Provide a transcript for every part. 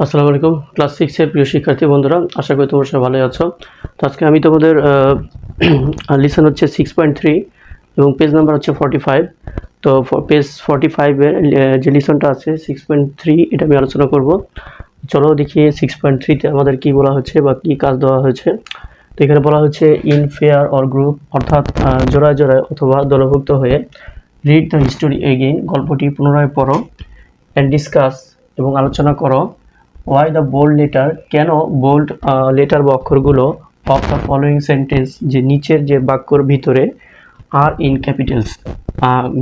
আসসালামু আলাইকুম ক্লাস 6 এর প্রিয় শিক্ষার্থী বন্ধুরা, আশা করি তোমরা সবাই ভালোই আছো। তো আজকে আমি তোমাদের লিসন হচ্ছে 6.3 এবং পেজ নাম্বার হচ্ছে 45। তো পেজ 45 এর যে লিসনটা আছে 6.3 এটা আমি আলোচনা করব। চলো দেখি 6.3 তে আমাদের কি বলা হচ্ছে বা কি কাজ দেওয়া হয়েছে। তো এখানে বলা হচ্ছে ইন পেয়ার অর গ্রুপ, অর্থাৎ জোড়ায় জোড়ায় অথবা দলভুক্ত হয়ে রিড দ্য হিস্টোরি এগেইন, গল্পটি পুনরায় পড়ো, অ্যান্ড ডিসকাস এবং আলোচনা করো ওয়াই দ্য বোল্ড লেটার, কেন বোল্ড লেটার বা অক্ষরগুলো অফ দ্য ফলোয়িং সেন্টেন্স, যে নিচের যে বাক্যর ভিতরে আর ইন ক্যাপিটালস,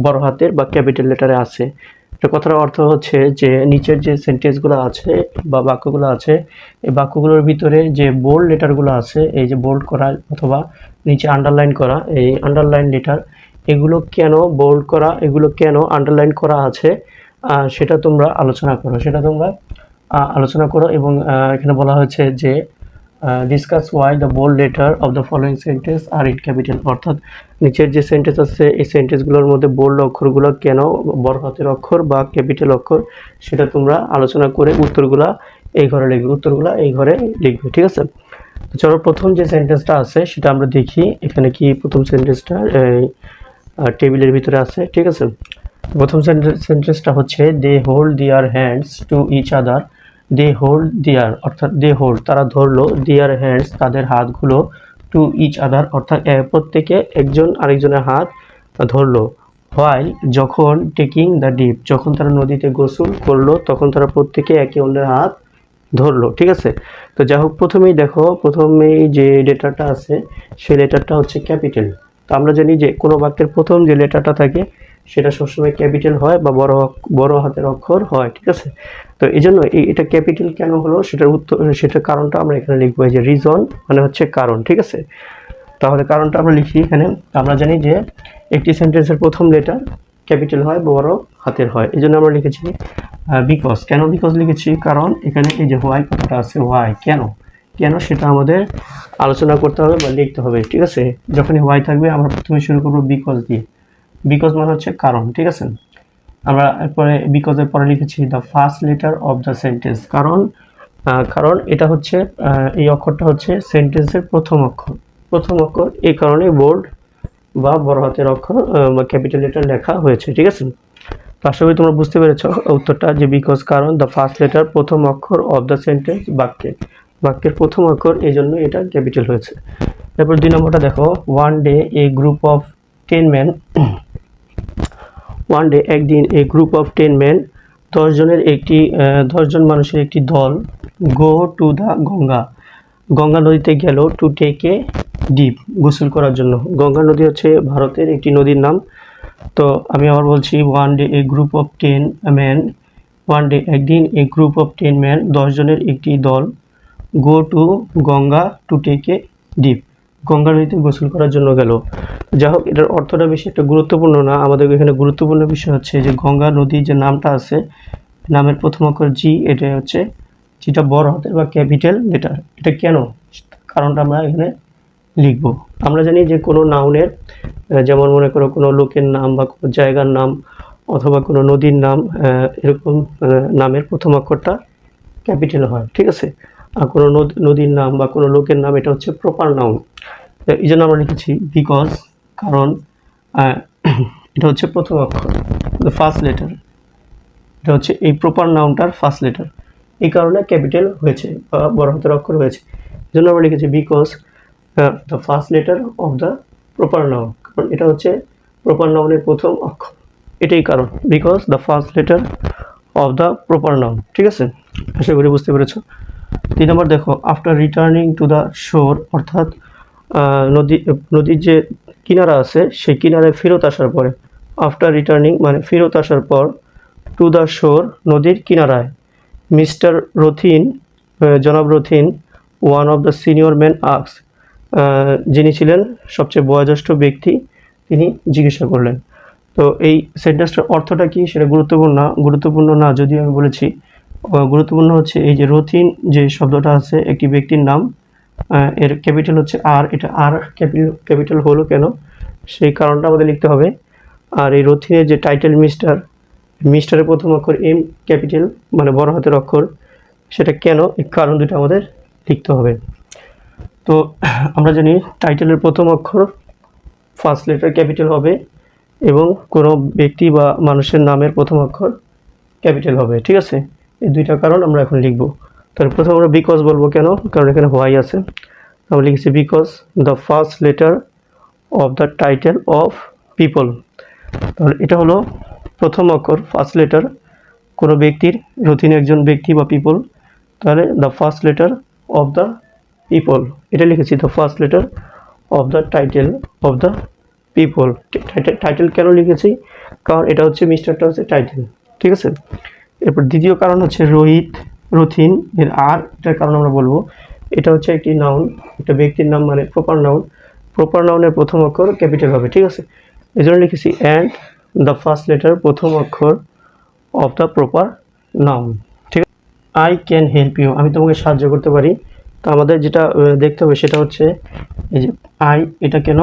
বড় হাতের বা ক্যাপিটাল লেটারে আছে। এটা কথার অর্থ হচ্ছে যে নিচের যে সেন্টেন্সগুলো আছে বা বাক্যগুলো আছে, এই বাক্যগুলোর ভিতরে যে বোল্ড লেটারগুলো আছে, এই যে বোল্ড করা অথবা নিচে আন্ডারলাইন করা এই আন্ডারলাইন লেটার, এগুলো কেন বোল্ড করা, এগুলো কেন আন্ডারলাইন করা আছে, সেটা তোমরা আলোচনা করো। এবং এখানে বলা হয়েছে যে discuss why the bold letter of the following sentence are in capital, অর্থাৎ নিচের যে সেন্টেন্স আছে এই সেন্টেন্সগুলোর মধ্যে বোল্ড অক্ষরগুলো কেন বড় হাতের অক্ষর বা ক্যাপিটাল অক্ষর, সেটা তোমরা আলোচনা করে উত্তরগুলা এই ঘরে লিখবে। ঠিক আছে, তো চলো প্রথম যে সেন্টেন্সটা আছে সেটা আমরা দেখি। এখানে কি প্রথম সেন্টেন্সটা টেবিলের ভিতরে আছে। ঠিক আছে, প্রথম সেন্টেন্সটা হচ্ছে they hold their hands to each other. They hold their অর্থাৎ দে হোল্ড তারা ধরলো, দেয়ার হ্যান্ডস তাদের হাতগুলো, টু ইচ আদার অর্থাৎ প্রত্যেকে একজন আরেকজনের হাত ধরলো। হোয়াইল যখন, টেকিং দ্য ডিপ যখন তারা নদীতে গোসল করলো তখন তারা প্রত্যেকে একে অন্যের হাত ধরলো। ঠিক আছে, তো যাই হোক প্রথমেই যে লেটারটা আছে সেই লেটারটা হচ্ছে ক্যাপিটাল। তো আমরা জানি যে কোনো বাক্যের প্রথম যে লেটারটা থাকে সেটা সবসময় ক্যাপিটাল হয় বা বড় হাতের অক্ষর হয়। ঠিক আছে, তো এই জন্য এটা ক্যাপিটাল কেন হলো সেটার কারণটা আমরা এখানে লিখবো, এই যে রিজন মানে হচ্ছে কারণ। ঠিক আছে, তাহলে কারণটা আমরা লিখি এখানে। আমরা জানি যে একটি সেন্টেন্সের প্রথম লেটার ক্যাপিটাল হয়, বড় হাতের হয়, এই জন্য আমরা লিখেছি বিকজ। কেন বিকজ লিখেছি? কারণ এখানে এই যে হোয়াই কথাটা আছে, হোয়াই কেন সেটা আমাদের আলোচনা করতে হবে বা লিখতে হবে। ঠিক আছে, যখনই হোয়াই থাকবে আমরা প্রথমে শুরু করবো বিকজ দিয়ে। বিকজ মানে হচ্ছে কারণ। ঠিক আছে, আমরা এরপরে বিকজের পরে লিখেছি the first letter of the sentence. কারণ এটা হচ্ছে এই অক্ষরটা হচ্ছে সেন্টেন্সের প্রথম অক্ষর, এই কারণে বোল্ড বা বড় হাতের অক্ষর বা ক্যাপিটাল লেটার লেখা হয়েছে। ঠিক আছে, তো আশা করি তোমরা বুঝতে পেরেছ উত্তরটা, যে বিকজ কারণ দ্য ফার্স্ট লেটার প্রথম অক্ষর অফ দ্য সেন্টেন্স, বাক্যের প্রথম অক্ষর, এই জন্য এটা ক্যাপিটাল হয়েছে। তারপর 2 নম্বরটা দেখো, one day A group of 10 men, one day একদিন, এ গ্রুপ অফ 10 men 10 জন মানুষের একটি দল, গো টু দ্য গঙ্গা নদীতে গেল, টু টেক এ ডিপ গোসল করার জন্য। গঙ্গা নদী হচ্ছে ভারতের একটি নদীর নাম। তো আমি আবার বলছি, one day A group of 10 men, one day একদিন, এ গ্রুপ অফ 10 men 10 জনের একটি দল, go to Ganga to take a dip Ganga নদীতে গোসল করার জন্য গেল। যাই হোক, এটার অর্থটা বেশি একটা গুরুত্বপূর্ণ না, আমাদের এখানে গুরুত্বপূর্ণ বিষয় হচ্ছে যে গঙ্গা নদীর যে নামটা আছে, নামের প্রথম অক্ষর জি, এটা হচ্ছে যেটা বড় হাতের বা ক্যাপিটাল লেটার। এটা কেন, কারণটা আমরা এখানে লিখব। আমরা জানি যে কোনো নাউনের, যেমন মনে করো কোনো লোকের নাম বা কোনো জায়গার নাম অথবা কোনো নদীর নাম, এরকম নামের প্রথম অক্ষরটা ক্যাপিটাল হয়। ঠিক আছে, আর কোনো নদীর নাম বা কোনো লোকের নাম এটা হচ্ছে প্রপার নাউন। এই জন্য আমরা লিখেছি বিকজ, কারণ এটা হচ্ছে প্রথম অক্ষর, ফার্স্ট লেটার, এটা হচ্ছে এই প্রপার নাউনটার ফার্স্ট লেটার, এই কারণে ক্যাপিটাল হয়েছে বা বড় হাতের অক্ষর হয়েছে। এই জন্য আমরা লিখেছি because the first letter of the proper noun, কারণ এটা হচ্ছে প্রপার নাউনের প্রথম অক্ষর, এটাই কারণ, because the first letter of the proper noun. ঠিক আছে, আশা করি বুঝতে পেরেছ। 3 নম্বর দেখো, আফটার রিটার্নিং টু দ্য শোর, অর্থাৎ নদীর যে কিনারা আছে সেই কিনারায় ফেরত আসার পরে, আফটার রিটার্নিং মানে ফেরত আসার পর, টু দ্য শোর নদীর কিনারায়, মিস্টার রথিন জনাব Rathin, one of the senior man আক্স, যিনি ছিলেন সবচেয়ে বয়োজ্যেষ্ঠ ব্যক্তি, তিনি জিজ্ঞাসা করলেন। তো এই সেন্টেন্সটার অর্থটা কি সেটা গুরুত্বপূর্ণ না, যদিও আমি বলেছি গুরুত্বপূর্ণ হচ্ছে এই যে রথিন যে শব্দটা আছে একটি ব্যক্তির নাম, এর ক্যাপিটাল হচ্ছে আর, এটা আর ক্যাপিটাল হলো কেন সেই কারণটা আমাদের লিখতে হবে। আর এই রথিনের যে টাইটেল মিস্টারের প্রথম অক্ষর এম, ক্যাপিটাল মানে বড় হাতের অক্ষর, সেটা কেন, এই কারণ দুটো আমাদের লিখতে হবে। তো আমরা জানি টাইটেলের প্রথম অক্ষর ফার্স্ট লেটার ক্যাপিটাল হবে এবং কোনো ব্যক্তি বা মানুষের নামের প্রথম অক্ষর ক্যাপিটাল হবে, ঠিক আছে। এই দুইটা কারণ আমরা এখন লিখব। তাহলে প্রথমে আমরা বিকজ বলবো কেন, কারণ এখানে হোয়াই আছে। আমরা লিখেছি because the first letter of the title of people. তাহলে এটা হলো প্রথম অক্ষর, ফার্স্ট লেটার কোনো ব্যক্তির, যদি তিনি একজন ব্যক্তি বা পিপল, তাহলে the first letter of the people, এটা লিখেছি the first letter of the title of the people. Title কেন লিখেছি, কারণ এটা হচ্ছে মিস্টারটা হচ্ছে টাইটেল, ঠিক আছে। এরপর দ্বিতীয় কারণ হচ্ছে রোহিত, রথিন এর আর, এটার কারণ আমরা বলবো এটা হচ্ছে একটি নাউন, একটা ব্যক্তির নাম মানে প্রপার নাউন। প্রপার নাউনের প্রথম অক্ষর ক্যাপিটাল হবে, ঠিক আছে। এই জন্য লিখেছি অ্যান্ড দ্য ফার্স্ট লেটার প্রথম অক্ষর অফ দ্য প্রপার নাউন, ঠিক আছে। আই ক্যান হেল্প ইউ, আমি তোমাকে সাহায্য করতে পারি। তো আমাদের যেটা দেখতে হবে সেটা হচ্ছে এই যে আই, এটা কেন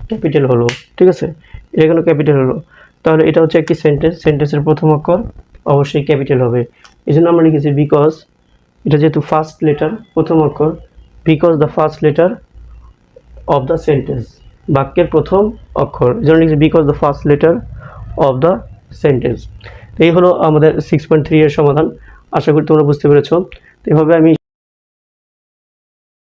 ক্যাপিটাল হলো, ঠিক আছে, এটা কেন ক্যাপিটাল হলো। তাহলে এটা হচ্ছে একটি সেন্টেন্স, সেন্টেন্সের প্রথম অক্ষর অবশ্যই ক্যাপিটাল হবে। এই জন্য আমরা লিখেছি বিকজ, এটা যেহেতু ফার্স্ট লেটার প্রথম অক্ষর, because the first letter of the sentence, বাক্যের প্রথম অক্ষর, এই জন্য লিখেছি because the first letter of the sentence. এই হলো আমাদের 6.3 এর সমাধান। আশা করি তোমরা বুঝতে পেরেছো। তো এভাবে আমি